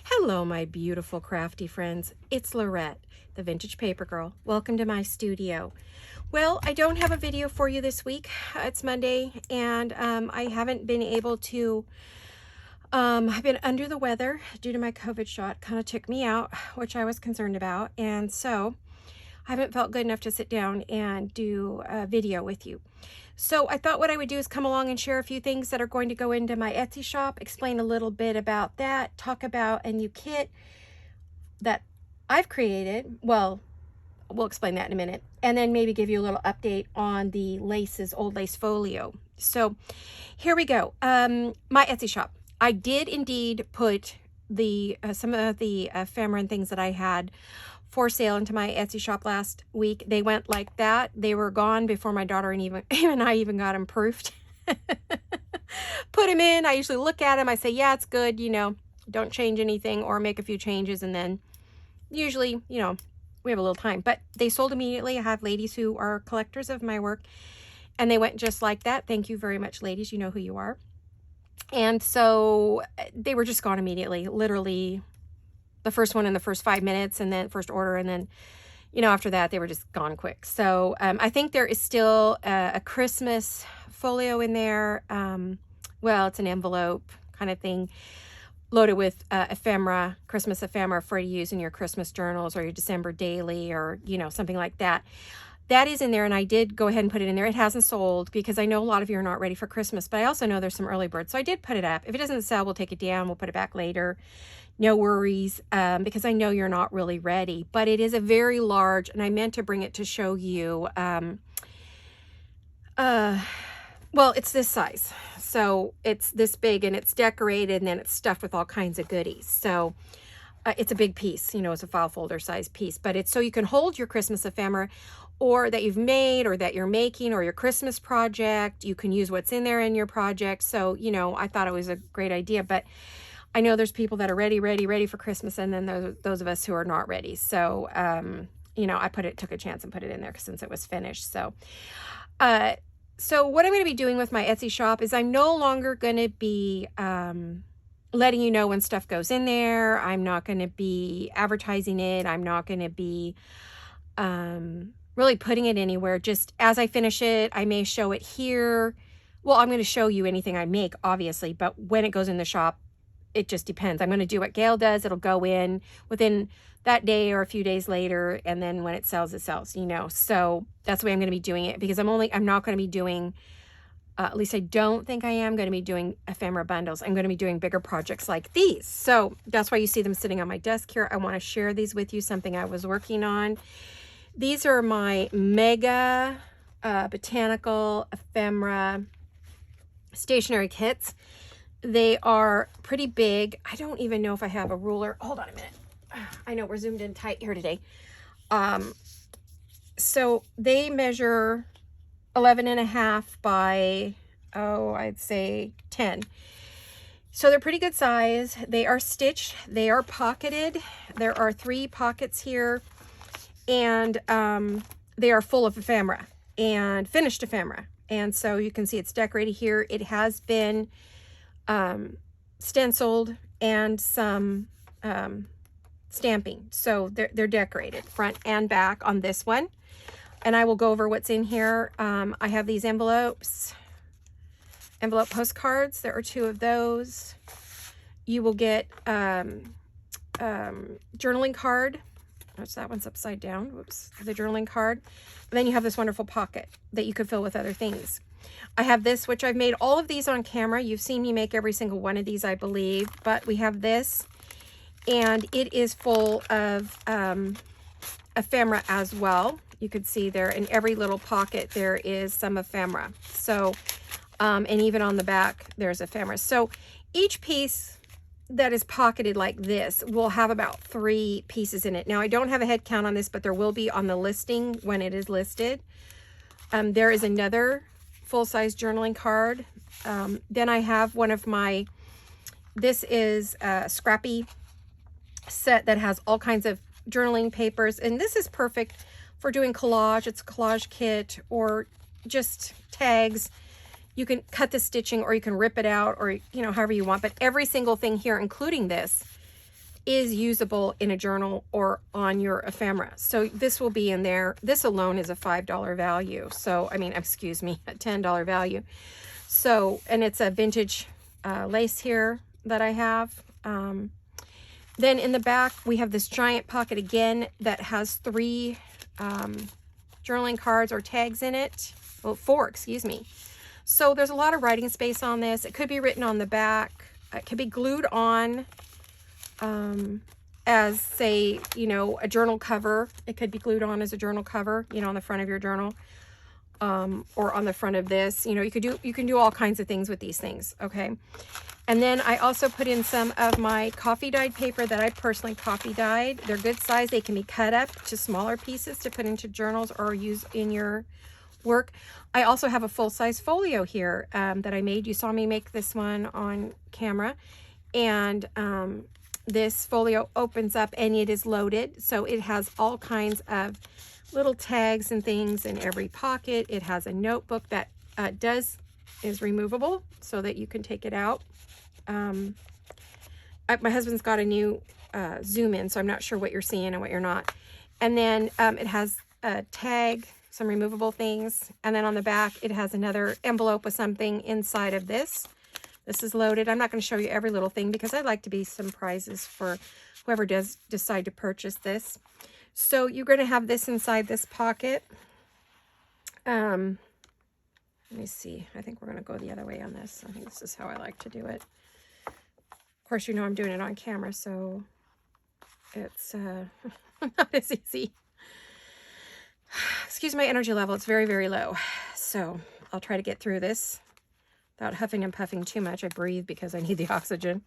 Hello, my beautiful crafty friends. It's Laurette, the Vintage Paper Girl. Welcome to my studio. Well, I don't have a video for you this week. It's Monday, and I haven't been able to. I've been under the weather due to my COVID shot. Kind of took me out, which I was concerned about, and so I haven't felt good enough to sit down and do a video with you. So I thought what I would do is come along and share a few things that are going to go into my Etsy shop, explain a little bit about that, talk about a new kit that I've created. Well, we'll explain that in a minute. And then maybe give you a little update on the laces, old Lace Folio. So here we go. My Etsy shop. I did indeed put the some of the ephemera and things that I had for sale into my Etsy shop last week. They went like that. They were gone before my daughter and even I even got them proofed. Put them in. I usually look at them. I say, yeah, it's good. You know, don't change anything or make a few changes. And then usually, you know, we have a little time. But they sold immediately. I have ladies who are collectors of my work. And they went just like that. Thank you very much, ladies. You know who you are. And so they were just gone immediately. Literally the first one in the first 5 minutes, and then first order, and then, you know, after that they were just gone quick. So I think there is still a Christmas folio in there. Well, it's an envelope kind of thing loaded with ephemera, Christmas ephemera for you to use in your Christmas journals or your December daily, or, you know, something like that. That is in there, and I did go ahead and put it in there. It hasn't sold because I know a lot of you are not ready for Christmas, but I also know there's some early birds. So I did put it up. If it doesn't sell, we'll take it down. We'll put it back later. No worries, because I know you're not really ready. But it is a very large, and I meant to bring it to show you. Well, it's this size. So it's this big, and it's decorated, and then it's stuffed with all kinds of goodies. So it's a big piece, you know, it's a file folder size piece, but it's so you can hold your Christmas ephemera, or that you've made, or that you're making, or your Christmas project. You can use what's in there in your project. So, you know, I thought it was a great idea, but I know there's people that are ready for Christmas, and then those of us who are not ready. So, you know, I took a chance and put it in there since it was finished. So, so what I'm going to be doing with my Etsy shop is I'm no longer going to be, letting you know when stuff goes in there. I'm not going to be advertising it. I'm not going to be, really putting it anywhere. Just as I finish it, I may show it here. Well, I'm going to show you anything I make, obviously, but when it goes in the shop, it just depends. I'm going to do what Gail does. It'll go in within that day or a few days later, and then when it sells, you know. So that's the way I'm going to be doing it, because I'm not going to be doing, at least I don't think I am going to be doing ephemera bundles. I'm going to be doing bigger projects like these. So that's why you see them sitting on my desk here. I want to share these with you, something I was working on. These are my mega Botanical ephemera stationery kits. They are pretty big. I don't even know if I have a ruler. Hold on a minute. I know we're zoomed in tight here today. So they measure 11.5 by, I'd say 10. So they're pretty good size. They are stitched. They are pocketed. There are 3 pockets here. And they are full of ephemera and finished ephemera. And so you can see it's decorated here. It has been stenciled and some stamping. So they're decorated front and back on this one. And I will go over what's in here. I have these envelope postcards. There are 2 of those. You will get journaling card. Notice that one's upside down. Whoops. The journaling card. And then you have this wonderful pocket that you could fill with other things. I have this, which I've made all of these on camera. You've seen me make every single one of these, I believe. But we have this, and it is full of ephemera as well. You could see there in every little pocket there is some ephemera. So, and even on the back there's ephemera. So each piece that is pocketed like this will have about 3 pieces in it. Now, I don't have a head count on this, but there will be on the listing when it is listed. There is another full-size journaling card. Then I have one of my, this is a scrappy set that has all kinds of journaling papers, and this is perfect for doing collage. It's a collage kit, or just tags. You can cut the stitching, or you can rip it out, or, you know, however you want. But every single thing here, including this, is usable in a journal or on your ephemera. So this will be in there. This alone is a $5 value. So, I mean, excuse me, a $10 value. So, and it's a vintage lace here that I have. Then in the back, we have this giant pocket again that has 3 journaling cards or tags in it. Well, 4, excuse me. So there's a lot of writing space on this. It could be written on the back. It could be glued on as, say, you know, a journal cover. It could be glued on as a journal cover, you know, on the front of your journal, or on the front of this. You know, you can do all kinds of things with these things, okay? And then I also put in some of my coffee dyed paper that I personally coffee dyed. They're good size. They can be cut up to smaller pieces to put into journals or use in your work. I also have a full-size folio here that I made. You saw me make this one on camera. And this folio opens up and it is loaded. So it has all kinds of little tags and things in every pocket. It has a notebook that is removable so that you can take it out. My husband's got a new zoom in, so I'm not sure what you're seeing and what you're not. And then it has a tag, some removable things. And then on the back, it has another envelope with something inside of this. This is loaded. I'm not going to show you every little thing because I'd like to be some prizes for whoever does decide to purchase this. So you're going to have this inside this pocket. Let me see. I think we're going to go the other way on this. I think this is how I like to do it. Of course, you know I'm doing it on camera, so it's not as easy. Excuse my energy level. It's very, very low. So I'll try to get through this without huffing and puffing too much. I breathe because I need the oxygen.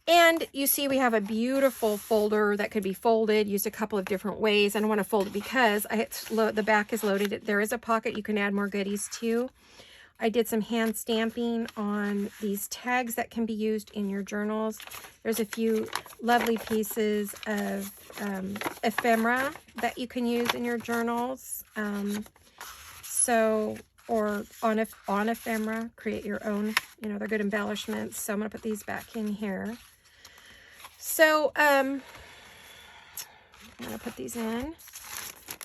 And you see we have a beautiful folder that could be folded, used a couple of different ways. I don't want to fold it because the back is loaded. There is a pocket you can add more goodies to. I did some hand stamping on these tags that can be used in your journals. There's a few lovely pieces of ephemera that you can use in your journals. Or on ephemera, create your own, you know, they're good embellishments. So I'm going to put these back in here. So I'm going to put these in.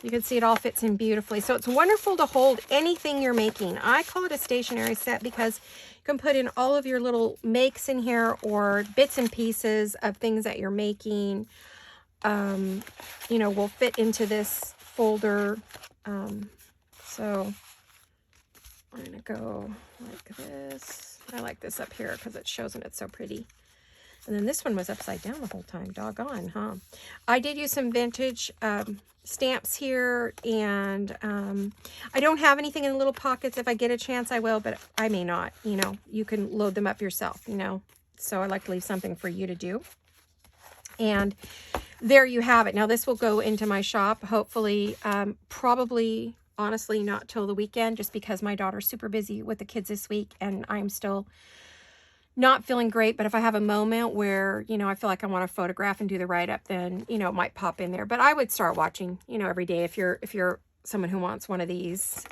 You can see it all fits in beautifully. So it's wonderful to hold anything you're making. I call it a stationery set because you can put in all of your little makes in here or bits and pieces of things that you're making. You know, will fit into this folder. So I'm going to go like this. I like this up here because it shows and it's so pretty. And then this one was upside down the whole time. Doggone, huh? I did use some vintage stamps here, and I don't have anything in little pockets. If I get a chance, I will, but I may not. You know, you can load them up yourself, you know. So I like to leave something for you to do. And there you have it. Now this will go into my shop, hopefully, probably, honestly, not till the weekend, just because my daughter's super busy with the kids this week, and I'm still not feeling great. But if I have a moment where, you know, I feel like I want to photograph and do the write-up, then, you know, it might pop in there. But I would start watching, you know, every day if you're someone who wants one of these.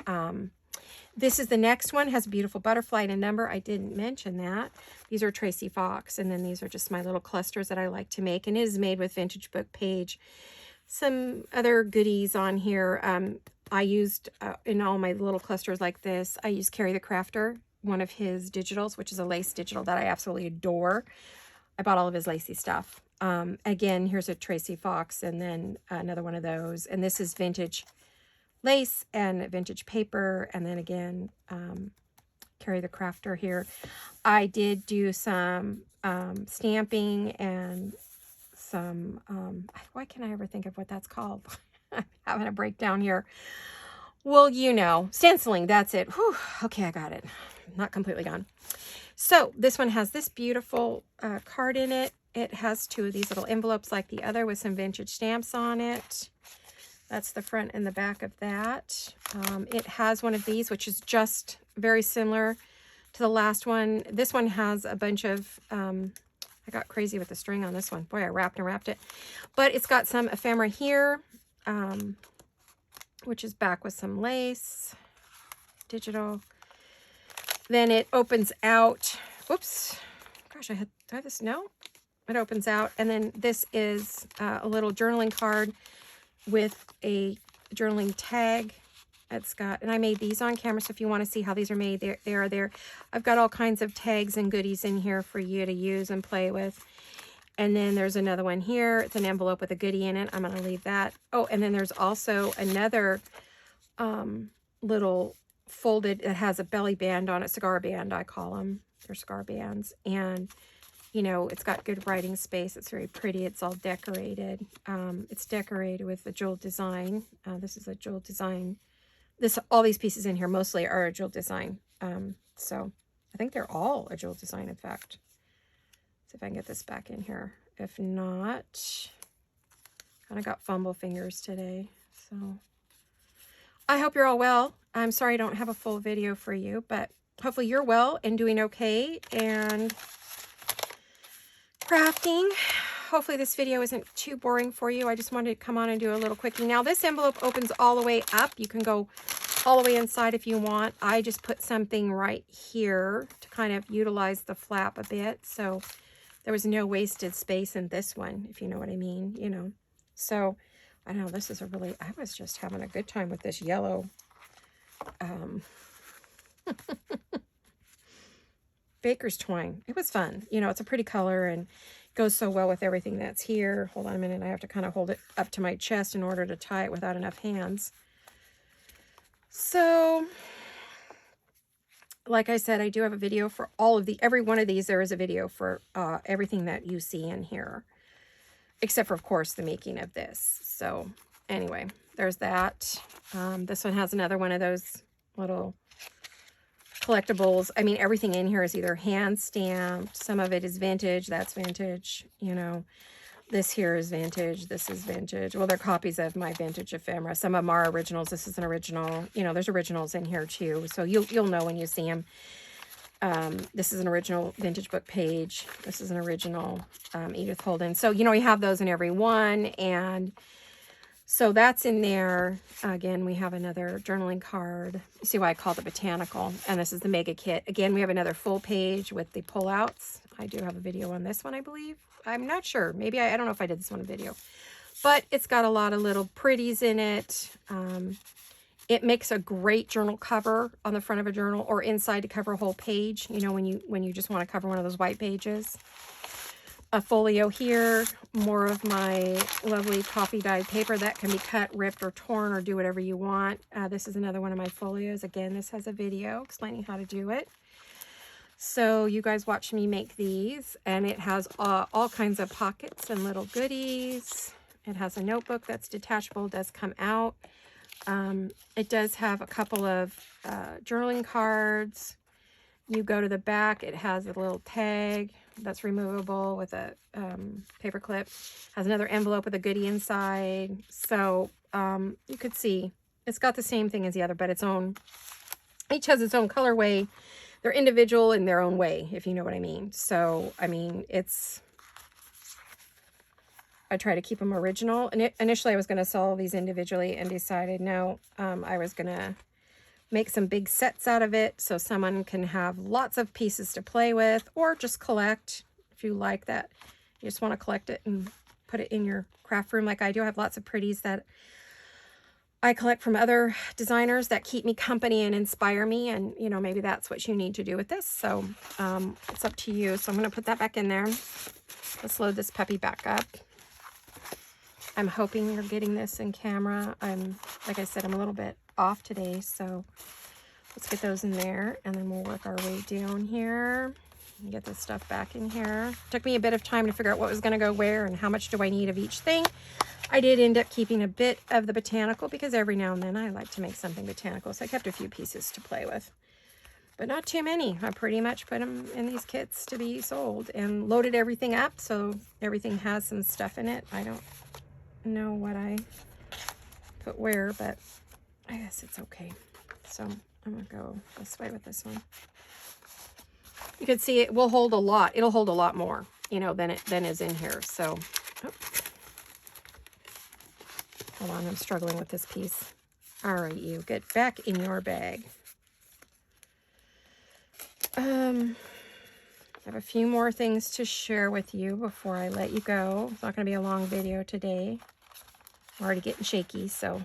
This is the next one, has a beautiful butterfly and a number. I didn't mention that. These are Tracy Fox, and then these are just my little clusters that I like to make, and it is made with Vintage Book Page. Some other goodies on here. I used in all my little clusters like this, I used Carry the Crafter, one of his digitals, which is a lace digital that I absolutely adore. I bought all of his lacy stuff. Again, here's a Tracy Fox, and then another one of those. And this is vintage lace and vintage paper. And then again, Carry the Crafter here. I did do some stamping and some, why can't I ever think of what that's called? I'm having a breakdown here. Well, you know, stenciling, that's it. Whew, okay, I got it. Not completely gone. So this one has this beautiful card in it. It has two of these little envelopes like the other with some vintage stamps on it. That's the front and the back of that. It has one of these, which is just very similar to the last one. This one has a bunch of, I got crazy with the string on this one. Boy, I wrapped and wrapped it. But it's got some ephemera here, which is back with some lace, digital. Then it opens out. Whoops. Gosh, do I have this? No. It opens out. And then this is a little journaling card with a journaling tag. It's got, and I made these on camera, so if you want to see how these are made, they are there. I've got all kinds of tags and goodies in here for you to use and play with. And then there's another one here. It's an envelope with a goodie in it. I'm going to leave that. Oh, and then there's also another little folded, it has a belly band on it, cigar band, I call them. They're cigar bands. And, you know, it's got good writing space. It's very pretty. It's all decorated. It's decorated with a jewel design. This is a jewel design. All these pieces in here mostly are a jewel design. So I think they're all a jewel design, in fact. See if I can get this back in here. If not, kind of got fumble fingers today. So I hope you're all well. I'm sorry I don't have a full video for you, but hopefully you're well and doing okay and crafting. Hopefully this video isn't too boring for you. I just wanted to come on and do a little quickie. Now this envelope opens all the way up. You can go all the way inside if you want. I just put something right here to kind of utilize the flap a bit. So there was no wasted space in this one, if you know what I mean, you know. So I don't know, this is a really, I was just having a good time with this yellow baker's twine. It was fun. You know, it's a pretty color and goes so well with everything that's here. Hold on a minute. I have to kind of hold it up to my chest in order to tie it without enough hands. So, like I said, I do have a video for all of every one of these. There is a video for everything that you see in here, except for, of course, the making of this. So anyway, there's that. This one has another one of those little collectibles. I mean, everything in here is either hand stamped. Some of it is vintage. That's vintage. You know, this here is vintage. This is vintage. Well, they're copies of my vintage ephemera. Some of them are originals. This is an original. You know, there's originals in here too. So you'll know when you see them. This is an original vintage book page. This is an original Edith Holden. So, you know, you have those in every one. And so that's in there. Again, we have another journaling card. You see why I call it Botanical. And this is the mega kit. Again, we have another full page with the pullouts. I do have a video on this one, I believe. I'm not sure. Maybe I don't know if I did this one in video. But it's got a lot of little pretties in it. It makes a great journal cover on the front of a journal or inside to cover a whole page. You know, when you just want to cover one of those white pages. A folio here, more of my lovely coffee dyed paper that can be cut, ripped, or torn, or do whatever you want. This is another one of my folios. Again, this has a video explaining how to do it. So you guys watch me make these, and it has all kinds of pockets and little goodies. It has a notebook that's detachable, does come out. It does have a couple of journaling cards. You go to the back, it has a little tag that's removable with a paper clip. Has another envelope with a goodie inside. So you could see it's got the same thing as the other, but its own. Each has its own colorway. They're individual in their own way, if you know what I mean. So, I mean, I try to keep them original. And initially, I was going to sell these individually and decided, no, I was going to make some big sets out of it so someone can have lots of pieces to play with or just collect if you like that. You just want to collect it and put it in your craft room like I do. I have lots of pretties that I collect from other designers that keep me company and inspire me. And, you know, maybe that's what you need to do with this. So it's up to you. So I'm going to put that back in there. Let's load this puppy back up. I'm hoping you're getting this in camera. Like I said, I'm a little bit off today. So let's get those in there. And then we'll work our way down here and get this stuff back in here. Took me a bit of time to figure out what was going to go where and how much do I need of each thing. I did end up keeping a bit of the botanical because every now and then I like to make something botanical. So I kept a few pieces to play with, but not too many. I pretty much put them in these kits to be sold and loaded everything up. So everything has some stuff in it. I don't know what I put where, but I guess it's okay. So I'm gonna go this way with this one. You can see it will hold a lot. It'll hold a lot more, you know, than is in here. So, oh. Hold on, I'm struggling with this piece. All right, you get back in your bag. I have a few more things to share with you before I let you go. It's not going to be a long video today. I'm already getting shaky, so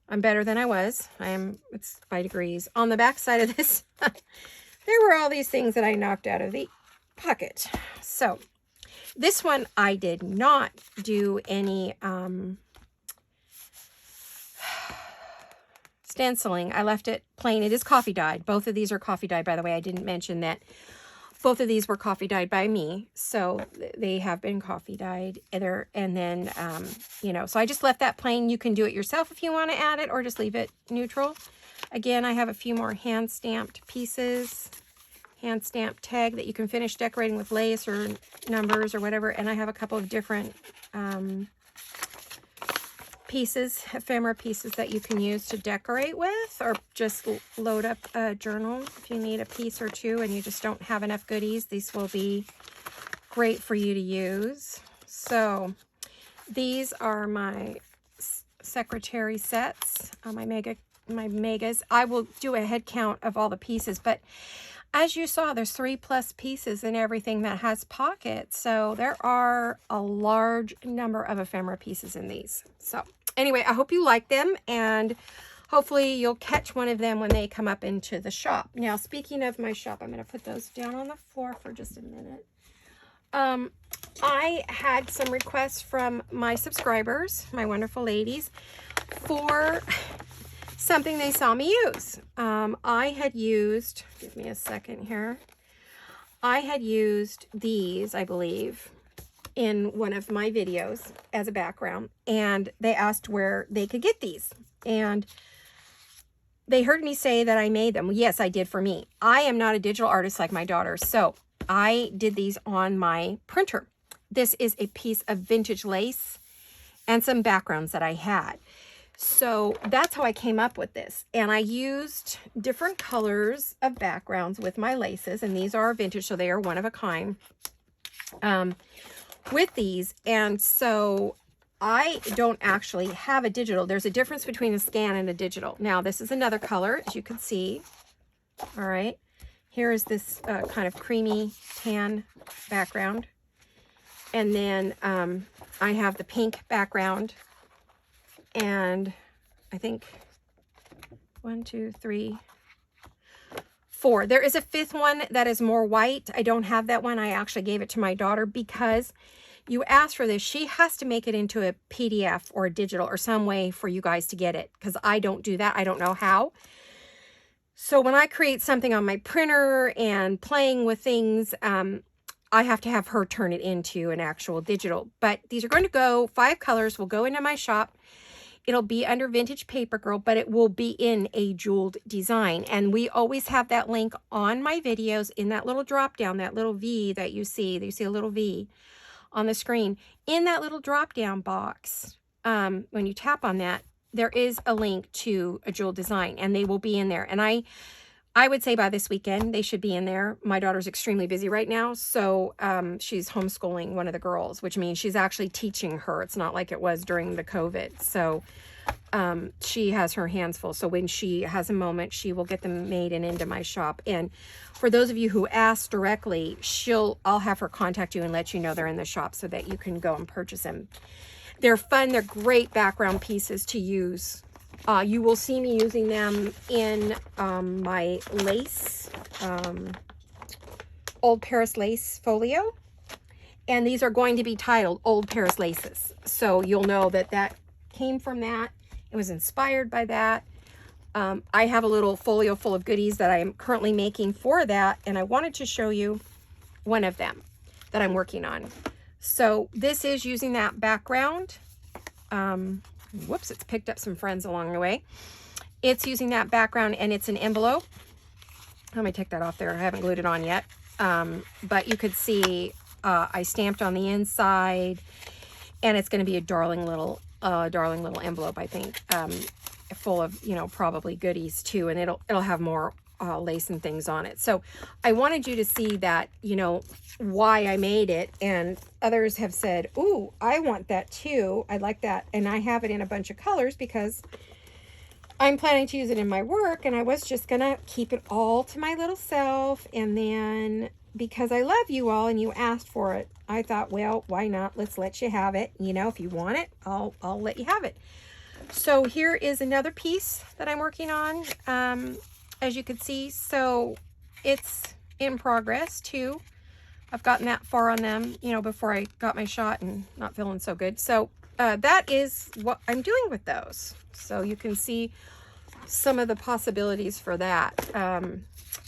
I'm better than I was. It's by degrees. On the back side of this, there were all these things that I knocked out of the pocket. So this one, I did not do any stenciling. I left it plain. It is coffee dyed. Both of these are coffee dyed, by the way. I didn't mention that both of these were coffee dyed by me. So they have been coffee dyed. And then, you know, so I just left that plain. You can do it yourself if you want to add it, or just leave it neutral. Again, I have a few more hand stamped pieces, hand stamped tag that you can finish decorating with lace or numbers or whatever. And I have a couple of different pieces, ephemera pieces that you can use to decorate with, or just load up a journal if you need a piece or two and you just don't have enough goodies. These will be great for you to use. So these are my secretary sets, my megas. I will do a head count of all the pieces, but as you saw, there's 3+ pieces in everything that has pockets. So there are a large number of ephemera pieces in these. So anyway, I hope you like them, and hopefully you'll catch one of them when they come up into the shop. Now, speaking of my shop, I'm going to put those down on the floor for just a minute. I had some requests from my subscribers, my wonderful ladies, for something they saw me use. I had used, give me a second here. I had used these, I believe, in one of my videos as a background, and they asked where they could get these. And they heard me say that I made them. Yes, I did for me. I am not a digital artist like my daughter, so I did these on my printer. This is a piece of vintage lace and some backgrounds that I had. So that's how I came up with this. And I used different colors of backgrounds with my laces. And these are vintage, so they are one of a kind with these. And so I don't actually have a digital. There's a difference between a scan and a digital. Now, this is another color, as you can see. All right. Here is this kind of creamy tan background. And then I have the pink background. And I think 1, 2, 3, 4. There is a 5th one that is more white. I don't have that one. I actually gave it to my daughter because you asked for this. She has to make it into a PDF or a digital or some way for you guys to get it, because I don't do that. I don't know how. So when I create something on my printer and playing with things, I have to have her turn it into an actual digital. But these are going to go, 5 colors will go into my shop. It'll be under Vintage Paper Girl, but it will be in a jeweled design. And we always have that link on my videos in that little drop down, that little V that you see. You see a little V on the screen. In that little drop down box, when you tap on that, there is a link to a jeweled design, and they will be in there. And I would say by this weekend, they should be in there. My daughter's extremely busy right now, so she's homeschooling one of the girls, which means she's actually teaching her. It's not like it was during the COVID. So she has her hands full. So when she has a moment, she will get them made and into my shop. And for those of you who ask directly, I'll have her contact you and let you know they're in the shop so that you can go and purchase them. They're fun. They're great background pieces to use. You will see me using them in my lace, Old Paris Lace Folio. And these are going to be titled Old Paris Laces. So you'll know that that came from that. It was inspired by that. I have a little folio full of goodies that I am currently making for that. And I wanted to show you one of them that I'm working on. So this is using that background. Whoops, it's picked up some friends along the way. It's using that background, and it's an envelope. Let me take that off there. I haven't glued it on yet. But you could see I stamped on the inside, and it's going to be a darling little envelope, I think, full of, you know, probably goodies too, and it'll have more lace and things on it. So I wanted you to see that, you know, why I made it. And others have said, ooh, I want that too. I like that. And I have it in a bunch of colors because I'm planning to use it in my work. And I was just going to keep it all to my little self and then because I love you all and you asked for it, I thought, well, why not? Let's let you have it. You know, if you want it, I'll let you have it. So here is another piece that I'm working on. As you can see, so it's in progress too. I've gotten that far on them, you know, before I got my shot and not feeling so good. So that is what I'm doing with those. So you can see some of the possibilities for that.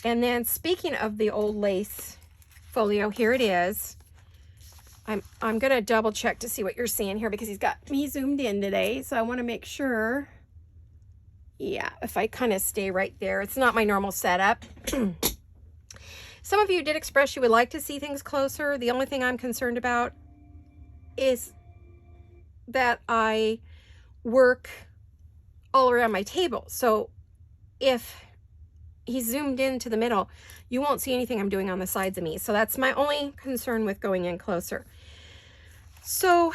And then speaking of the old lace folio, here it is. I'm going to double check to see what you're seeing here because he's got me zoomed in today. So I want to make sure. Yeah, if I kind of stay right there, it's not my normal setup. Some of you did express you would like to see things closer. The only thing I'm concerned about is that I work all around my table. So if he's zoomed into the middle, you won't see anything I'm doing on the sides of me. So that's my only concern with going in closer. So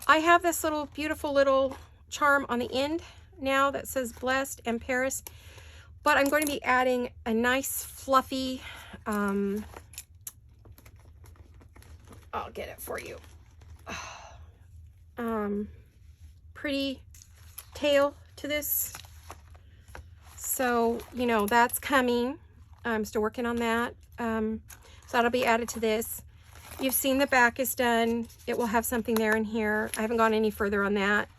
I have this little beautiful little charm on the end now that says Blessed and Paris, but I'm going to be adding a nice fluffy, I'll get it for you, pretty tail to this. So, you know, that's coming. I'm still working on that. So that'll be added to this. You've seen the back is done. It will have something there and here. I haven't gone any further on that.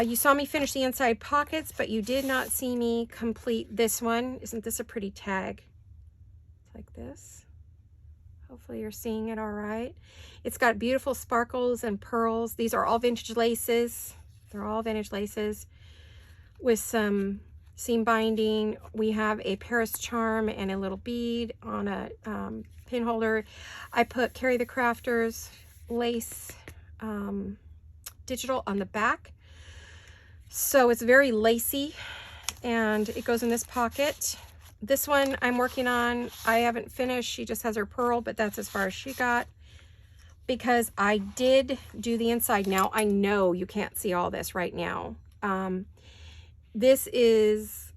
You saw me finish the inside pockets, but you did not see me complete this one. Isn't this a pretty tag? It's like this. Hopefully you're seeing it all right. It's got beautiful sparkles and pearls. These are all vintage laces. They're all vintage laces with some seam binding. We have a Paris charm and a little bead on a pin holder. I put Carry the Crafters lace digital on the back. So it's very lacy and it goes in this pocket. This one I'm working on. I haven't finished. She just has her pearl, but that's as far as she got because I did do the inside. Now I know you can't see all this right now. This is,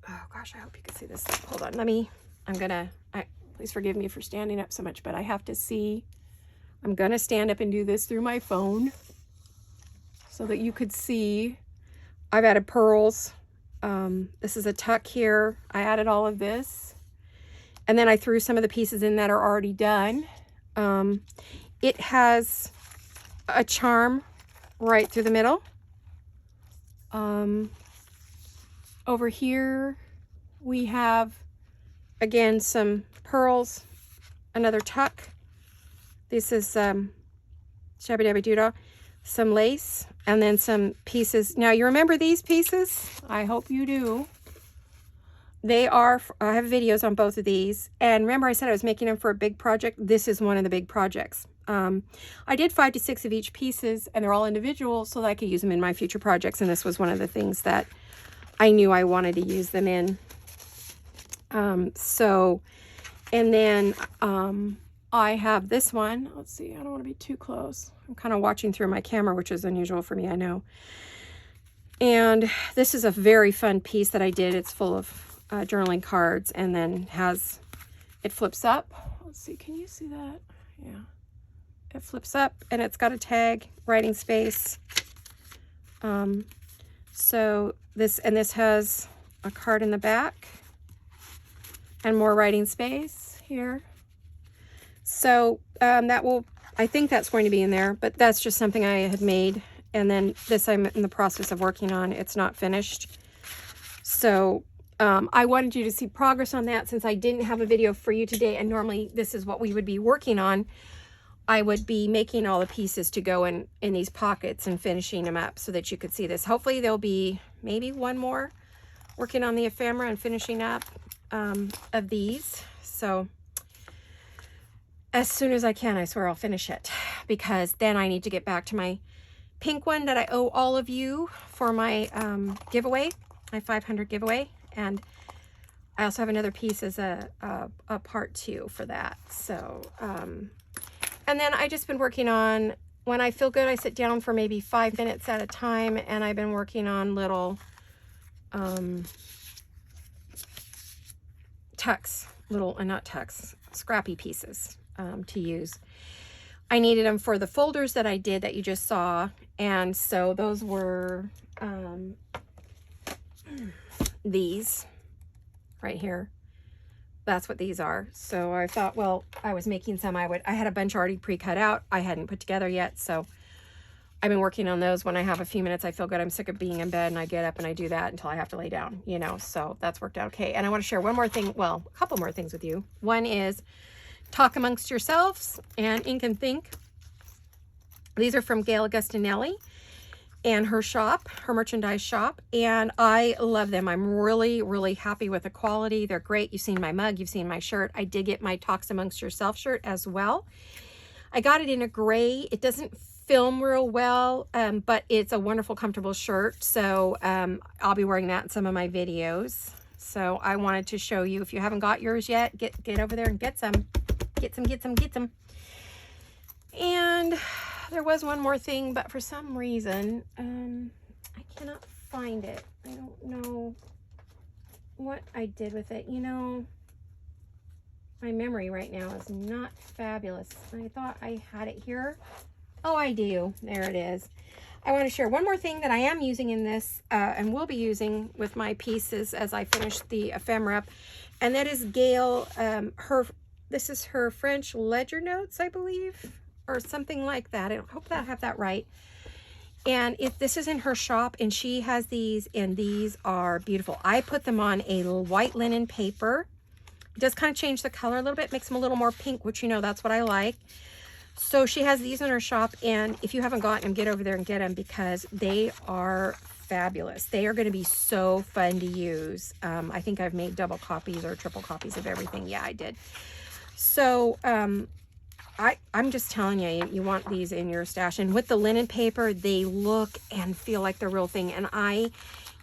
oh gosh, I hope you can see this. Hold on, please forgive me for standing up so much, but I have to see. I'm gonna stand up and do this through my phone so that you could see. I've added pearls. This is a tuck here. I added all of this. And then I threw some of the pieces in that are already done. It has a charm right through the middle. Over here we have, again, some pearls, another tuck. This is Shabby Dabby Doodah, some lace, and then some pieces. Now you remember these pieces? I hope you do. They are, I have videos on both of these. And remember I said I was making them for a big project? This is one of the big projects. I did 5 to 6 of each pieces, and they're all individual so that I could use them in my future projects. And this was one of the things that I knew I wanted to use them in. And then I have this one. Let's see, I don't want to be too close. I'm kind of watching through my camera, which is unusual for me, I know. And this is a very fun piece that I did. It's full of journaling cards, and then it flips up. Let's see, can you see that? Yeah. It flips up, and it's got a tag, writing space. So this has a card in the back and more writing space here. So I think that's going to be in there, but that's just something I had made. And then this I'm in the process of working on. It's not finished. So I wanted you to see progress on that since I didn't have a video for you today. And normally this is what we would be working on. I would be making all the pieces to go in these pockets and finishing them up so that you could see this. Hopefully there'll be maybe one more working on the ephemera and finishing up of these. So as soon as I can, I swear I'll finish it, because then I need to get back to my pink one that I owe all of you for my giveaway, my 500 giveaway. And I also have another piece as a part 2 for that. So, and then I just been working on, when I feel good, I sit down for maybe 5 minutes at a time, and I've been working on little tucks, not tucks, scrappy pieces to use. I needed them for the folders that I did that you just saw. And so those were these right here. That's what these are. So I thought, well, I was making some. I had a bunch already pre-cut out. I hadn't put together yet. So I've been working on those. When I have a few minutes, I feel good. I'm sick of being in bed, and I get up and I do that until I have to lay down, you know. So that's worked out okay. And I want to share one more thing. Well, a couple more things with you. One is Talk Amongst Yourselves and Ink and Think. These are from Gail Augustinelli and her shop, her merchandise shop, and I love them. I'm really, really happy with the quality. They're great. You've seen my mug, you've seen my shirt. I did get my Talks Amongst Yourself shirt as well. I got it in a gray. It doesn't film real well, but it's a wonderful, comfortable shirt. So I'll be wearing that in some of my videos. So I wanted to show you, if you haven't got yours yet, get over there and get some. Get some. And there was one more thing, but for some reason, I cannot find it. I don't know what I did with it. You know, my memory right now is not fabulous. I thought I had it here. Oh, I do. There it is. I want to share one more thing that I am using in this and will be using with my pieces as I finish the ephemera, and that is Gail, this is her French ledger notes, I believe, or something like that. I hope that I have that right. And if this is in her shop, and she has these, and these are beautiful. I put them on a white linen paper. It does kind of change the color a little bit, makes them a little more pink, which, you know, that's what I like. So she has these in her shop, and if you haven't gotten them, get over there and get them, because they are fabulous. They are going to be so fun to use. I think I've made double copies or triple copies of everything. Yeah, I did. So I'm just telling you, you want these in your stash. And with the linen paper, they look and feel like the real thing. And I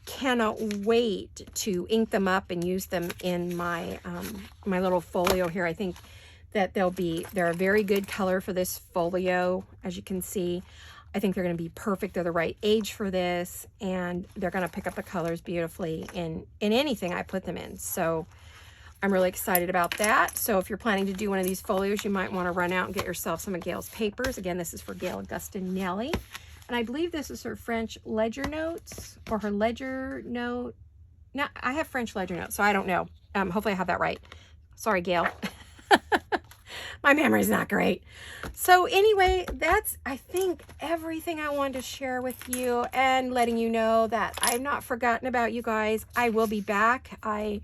cannot wait to ink them up and use them in my my little folio here. I think that they're a very good color for this folio, as you can see. I think they're going to be perfect. They're the right age for this, and they're going to pick up the colors beautifully in anything I put them in. So I'm really excited about that. So if you're planning to do one of these folios, you might want to run out and get yourself some of Gail's papers. Again, this is for Gail Augustinelli. And I believe this is her French ledger notes, or her ledger note. No, I have French ledger notes, so I don't know. Hopefully I have that right. Sorry, Gail. My memory's not great. So anyway, that's, I think, everything I wanted to share with you, and letting you know that I've not forgotten about you guys. I will be back. I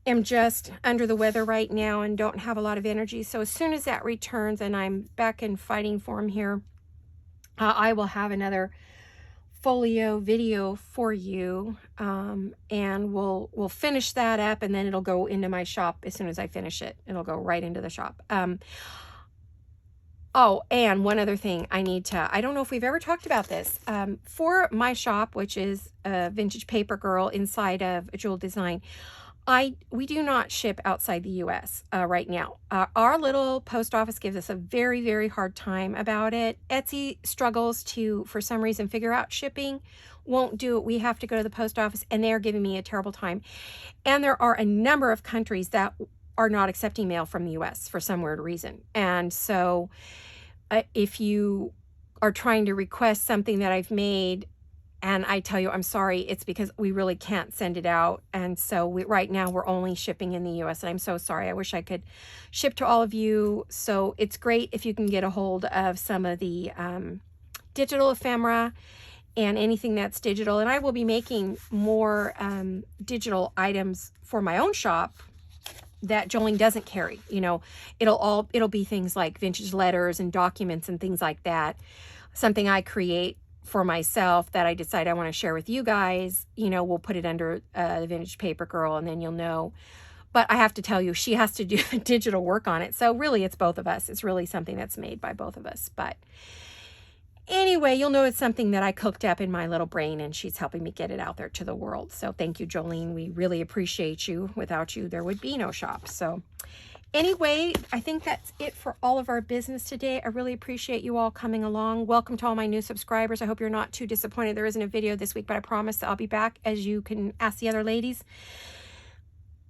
am just under the weather right now and don't have a lot of energy. So as soon as that returns and I'm back in fighting form here, I will have another folio video for you, and we'll finish that up, and then it'll go into my shop as soon as I finish it. It'll go right into the shop. Oh, and one other thing I don't know if we've ever talked about this. For my shop, which is Vintage Paper Girl inside of Jewel Design, we do not ship outside the U.S. Right now. Our little post office gives us a very, very hard time about it. Etsy struggles to, for some reason, figure out shipping. Won't do it. We have to go to the post office, and they're giving me a terrible time. And there are a number of countries that are not accepting mail from the U.S. for some weird reason. And so if you are trying to request something that I've made, and I tell you, I'm sorry, it's because we really can't send it out. And so right now we're only shipping in the U.S. And I'm so sorry. I wish I could ship to all of you. So it's great if you can get a hold of some of the digital ephemera and anything that's digital. And I will be making more digital items for my own shop that Jolene doesn't carry. You know, it'll be things like vintage letters and documents and things like that. Something I create for myself that I decide I want to share with you guys, you know, we'll put it under the Vintage Paper Girl, and then you'll know. But I have to tell you, she has to do the digital work on it. So really, it's both of us. It's really something that's made by both of us. But anyway, you'll know it's something that I cooked up in my little brain, and she's helping me get it out there to the world. So thank you, Jolene. We really appreciate you. Without you, there would be no shop. So anyway, I think that's it for all of our business today. I really appreciate you all coming along. Welcome to all my new subscribers. I hope you're not too disappointed there isn't a video this week, but I promise that I'll be back, as you can ask the other ladies.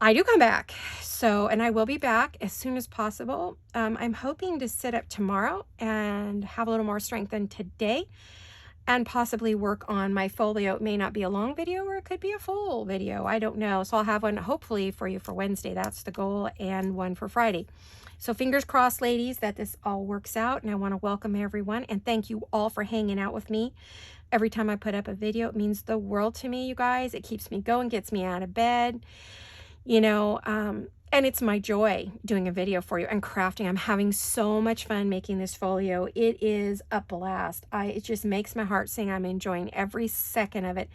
I do come back. So, and I will be back as soon as possible. I'm hoping to sit up tomorrow and have a little more strength than today and possibly work on my folio. It may not be a long video or it could be a full video. I don't know. So I'll have one hopefully for you for Wednesday. That's the goal, and one for Friday. So fingers crossed, ladies, that this all works out. And I want to welcome everyone and thank you all for hanging out with me. Every time I put up a video, it means the world to me, you guys. It keeps me going, gets me out of bed, you know, and it's my joy doing a video for you and crafting. I'm having so much fun making this folio. It is a blast. It just makes my heart sing. I'm enjoying every second of it.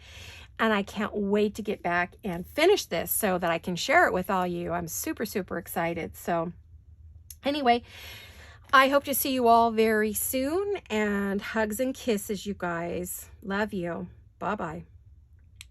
And I can't wait to get back and finish this so that I can share it with all you. I'm super, super excited. So anyway, I hope to see you all very soon, and hugs and kisses, you guys. Love you. Bye-bye.